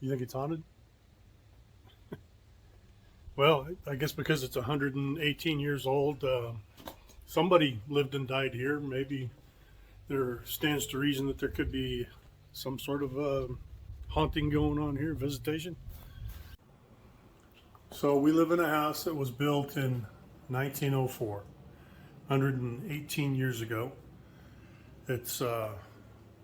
You think it's haunted? Well, I guess because it's 118 years old, somebody lived and died here. Maybe there stands to reason that there could be some sort of haunting going on here, visitation. So we live in a house that was built in 1904, 118 years ago. It's uh,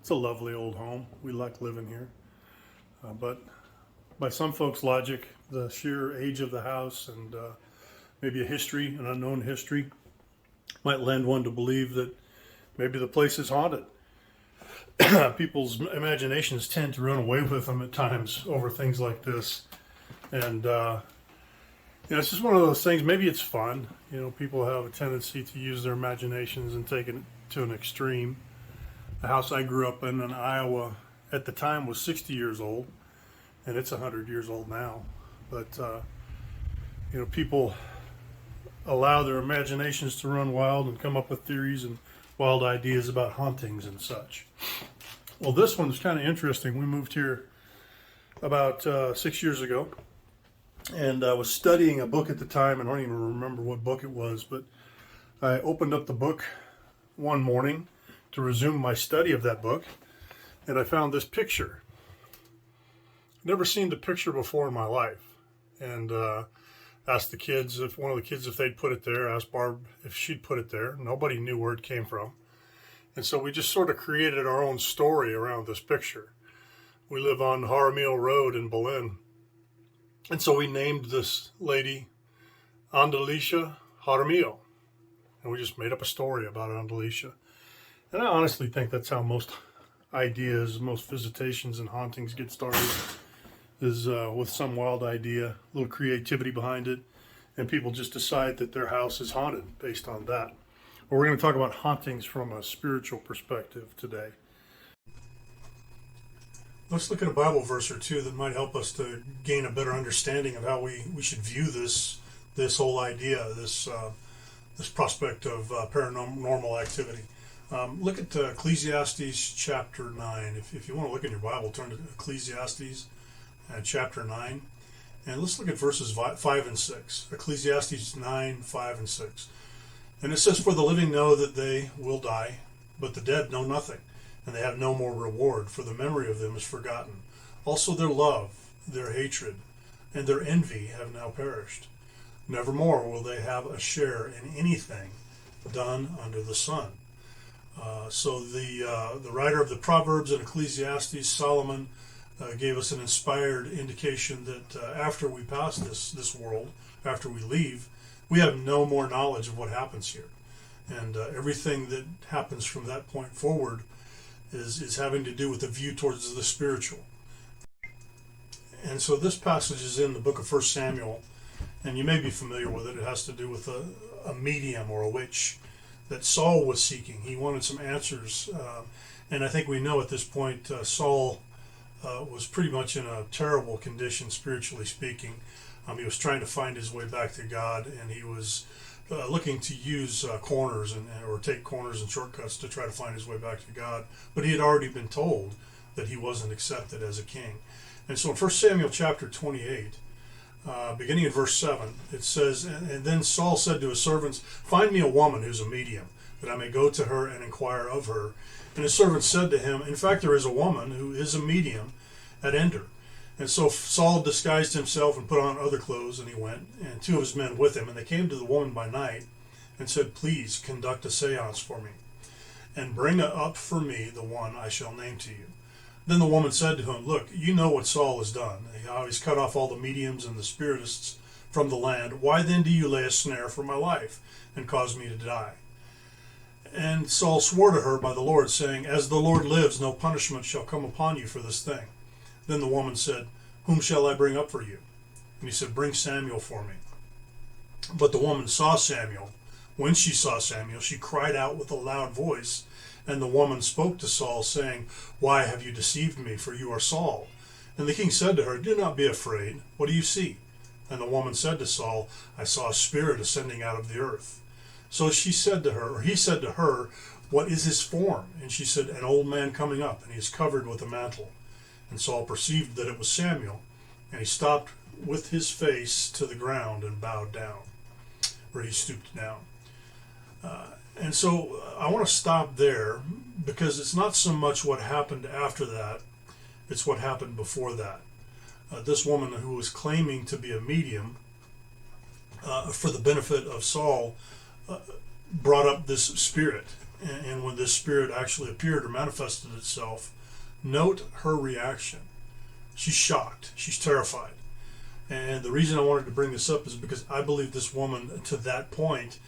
it's a lovely old home. We like living here, but by some folks' logic, the sheer age of the house and maybe a history, an unknown history, might lend one to believe that maybe the place is haunted. People's imaginations tend to run away with them at times over things like this, and it's just one of those things. Maybe it's fun. People have a tendency to use their imaginations and take it to an extreme. The house I grew up in Iowa at the time was 60 years old, and it's 100 years old now. But people allow their imaginations to run wild and come up with theories and wild ideas about hauntings and such. Well, this one's kind of interesting. We moved here about 6 years ago, and I was studying a book at the time. I don't even remember what book it was, but I opened up the book one morning to resume my study of that book, and I found this picture. Never seen the picture before in my life, and asked the kids, if one of the kids, if they'd put it there. Asked Barb if she'd put it there. Nobody knew where it came from, and so we just sort of created our own story around this picture. We live on Jaramillo Road in Berlin, and so we named this lady Andalicia Jaramillo, and we just made up a story about Andalicia. And I honestly think that's how most ideas, most visitations and hauntings get started, is with some wild idea, a little creativity behind it, and people just decide that their house is haunted based on that. Well, we're going to talk about hauntings from a spiritual perspective today. Let's look at a Bible verse or two that might help us to gain a better understanding of how we should view this whole idea, this prospect of paranormal activity. Look at Ecclesiastes chapter 9. If you want to look in your Bible, turn to Ecclesiastes chapter 9. And let's look at verses 5 and 6. Ecclesiastes 9, 5 and 6. And it says, "For the living know that they will die, but the dead know nothing, and they have no more reward, for the memory of them is forgotten. Also their love, their hatred, and their envy have now perished. Nevermore will they have a share in anything done under the sun." So the writer of the Proverbs in Ecclesiastes, Solomon, gave us an inspired indication that after we pass this world, after we leave, we have no more knowledge of what happens here. And everything that happens from that point forward is having to do with the view towards the spiritual. And so this passage is in the book of 1 Samuel, and you may be familiar with it. It has to do with a medium or a witch that Saul was seeking. He wanted some answers. And I think we know at this point Saul was pretty much in a terrible condition, spiritually speaking. He was trying to find his way back to God, and he was looking to use corners or take corners and shortcuts to try to find his way back to God. But he had already been told that he wasn't accepted as a king. And so in 1 Samuel chapter 28, beginning in verse 7, it says, "And then Saul said to his servants, 'Find me a woman who's a medium, that I may go to her and inquire of her.' And his servants said to him, 'In fact, there is a woman who is a medium at Ender.' And so Saul disguised himself and put on other clothes, and he went, and two of his men with him. And they came to the woman by night and said, 'Please conduct a seance for me, and bring up for me the one I shall name to you.' Then the woman said to him, 'Look, you know what Saul has done. He's cut off all the mediums and the spiritists from the land. Why then do you lay a snare for my life and cause me to die?' And Saul swore to her by the Lord, saying, 'As the Lord lives, no punishment shall come upon you for this thing.' Then the woman said, 'Whom shall I bring up for you?' And he said, 'Bring Samuel for me.' But the woman saw Samuel. When she saw Samuel, she cried out with a loud voice. And the woman spoke to Saul, saying, 'Why have you deceived me? For you are Saul.' And the king said to her, 'Do not be afraid. What do you see?' And the woman said to Saul, 'I saw a spirit ascending out of the earth.' So he said to her, 'What is his form?' And she said, 'An old man coming up, and he is covered with a mantle.' And Saul perceived that it was Samuel, and he stopped with his face to the ground and bowed down, or he stooped down. And so I want to stop there, because it's not so much what happened after that, it's what happened before that. This woman who was claiming to be a medium for the benefit of Saul brought up this spirit. And when this spirit actually appeared or manifested itself, note her reaction. She's shocked. She's terrified. And the reason I wanted to bring this up is because I believe this woman, to that point,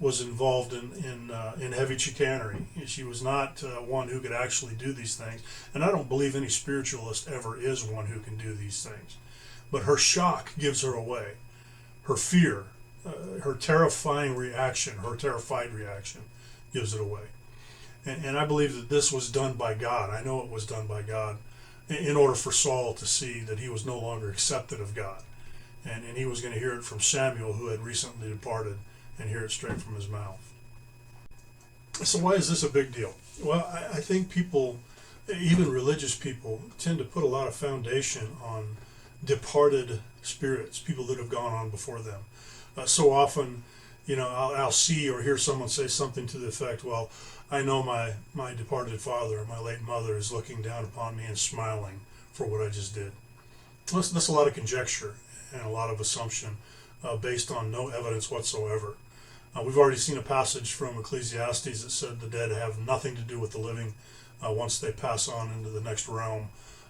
was involved in heavy chicanery. She was not one who could actually do these things. And I don't believe any spiritualist ever is one who can do these things. But her shock gives her away. Her fear, her terrifying reaction, her terrified reaction gives it away. And I believe that this was done by God. I know it was done by God in order for Saul to see that he was no longer accepted of God. And he was going to hear it from Samuel, who had recently departed, and hear it straight from his mouth. So why is this a big deal? Well, I think people, even religious people, tend to put a lot of foundation on departed spirits, people that have gone on before them. So often, I'll see or hear someone say something to the effect, well, I know my departed father or my late mother is looking down upon me and smiling for what I just did. That's a lot of conjecture and a lot of assumption based on no evidence whatsoever. We've already seen a passage from Ecclesiastes that said the dead have nothing to do with the living once they pass on into the next realm.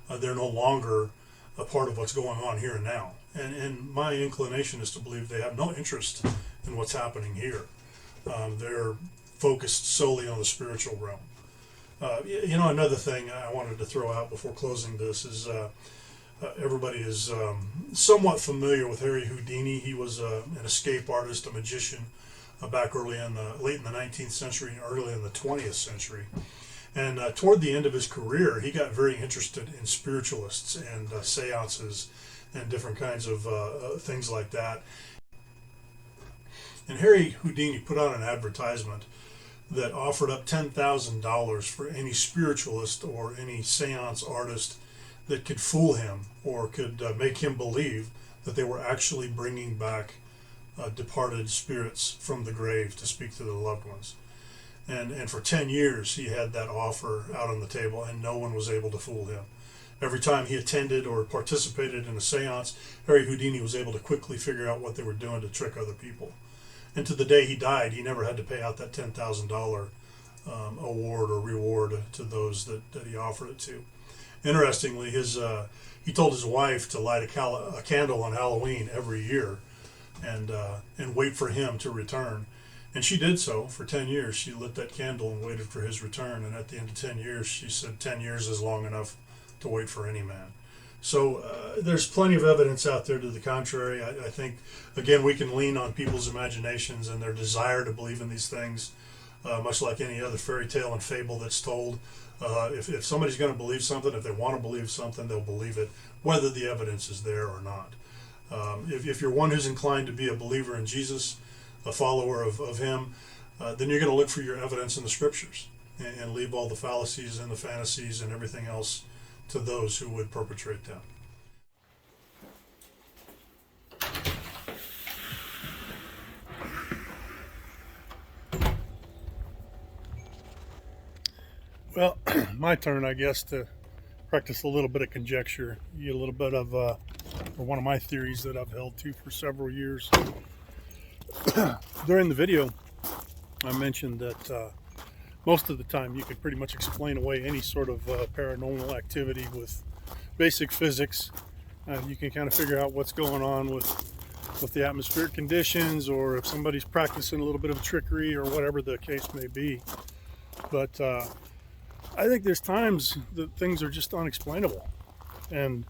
They're no longer a part of what's going on here and now. And my inclination is to believe they have no interest in what's happening here. They're focused solely on the spiritual realm. Another thing I wanted to throw out before closing this is everybody is somewhat familiar with Harry Houdini. He was an escape artist, a magician, back late in the 19th century and early in the 20th century. And toward the end of his career, he got very interested in spiritualists and seances and different kinds of things like that. And Harry Houdini put out an advertisement that offered up $10,000 for any spiritualist or any seance artist that could fool him or could make him believe that they were actually bringing back departed spirits from the grave to speak to their loved ones. And for 10 years he had that offer out on the table, and no one was able to fool him. Every time he attended or participated in a seance, Harry Houdini was able to quickly figure out what they were doing to trick other people. And to the day he died, he never had to pay out that $10,000 award or reward to those that he offered it to. Interestingly, he told his wife to light a candle on Halloween every year and wait for him to return. And she did so for 10 years. She lit that candle and waited for his return. And at the end of 10 years, she said 10 years is long enough to wait for any man. So there's plenty of evidence out there to the contrary. I think, again, we can lean on people's imaginations and their desire to believe in these things, much like any other fairy tale and fable that's told. If somebody's going to believe something, if they want to believe something, they'll believe it, whether the evidence is there or not. If you're one who's inclined to be a believer in Jesus, a follower of him, then you're going to look for your evidence in the scriptures and leave all the fallacies and the fantasies and everything else to those who would perpetrate them. Well, my turn, I guess, to practice a little bit of conjecture, a little bit of one of my theories that I've held to for several years. During the video, I mentioned that most of the time you can pretty much explain away any sort of paranormal activity with basic physics. You can kind of figure out what's going on with the atmospheric conditions, or if somebody's practicing a little bit of trickery or whatever the case may be. But I think there's times that things are just unexplainable, and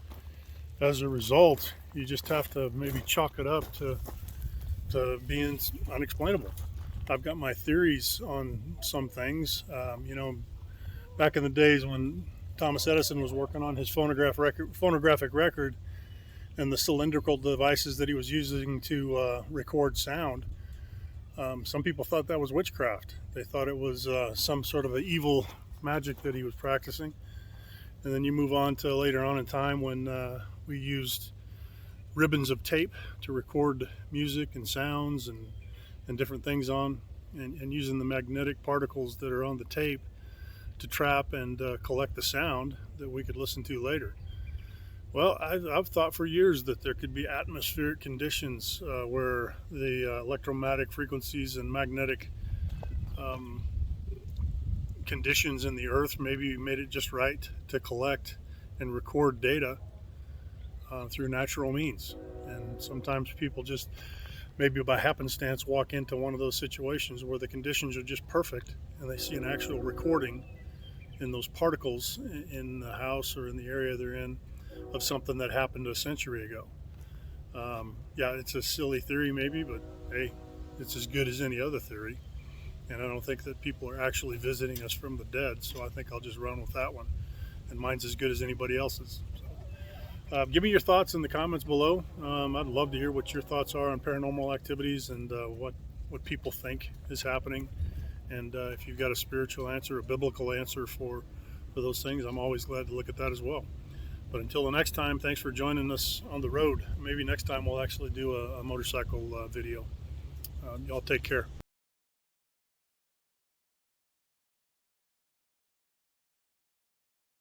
as a result you just have to maybe chalk it up to being unexplainable. I've got my theories on some things. Back in the days when Thomas Edison was working on his phonographic record and the cylindrical devices that he was using to record sound, some people thought that was witchcraft. They thought it was some sort of an evil magic that he was practicing. And then you move on to later on in time when we used ribbons of tape to record music and sounds and different things on, and using the magnetic particles that are on the tape to trap and collect the sound that we could listen to later. Well, I've thought for years that there could be atmospheric conditions where the electromagnetic frequencies and magnetic um, conditions in the earth maybe made it just right to collect and record data through natural means. And sometimes people just maybe by happenstance walk into one of those situations where the conditions are just perfect and they see an actual recording in those particles in the house or in the area they're in of something that happened a century ago. Yeah, it's a silly theory maybe, but hey, it's as good as any other theory. And I don't think that people are actually visiting us from the dead, so I think I'll just run with that one. And mine's as good as anybody else's. So, give me your thoughts in the comments below. I'd love to hear what your thoughts are on paranormal activities and what people think is happening. And if you've got a spiritual answer, a biblical answer for those things, I'm always glad to look at that as well. But until the next time, thanks for joining us on the road. Maybe next time we'll actually do a motorcycle video. Y'all take care.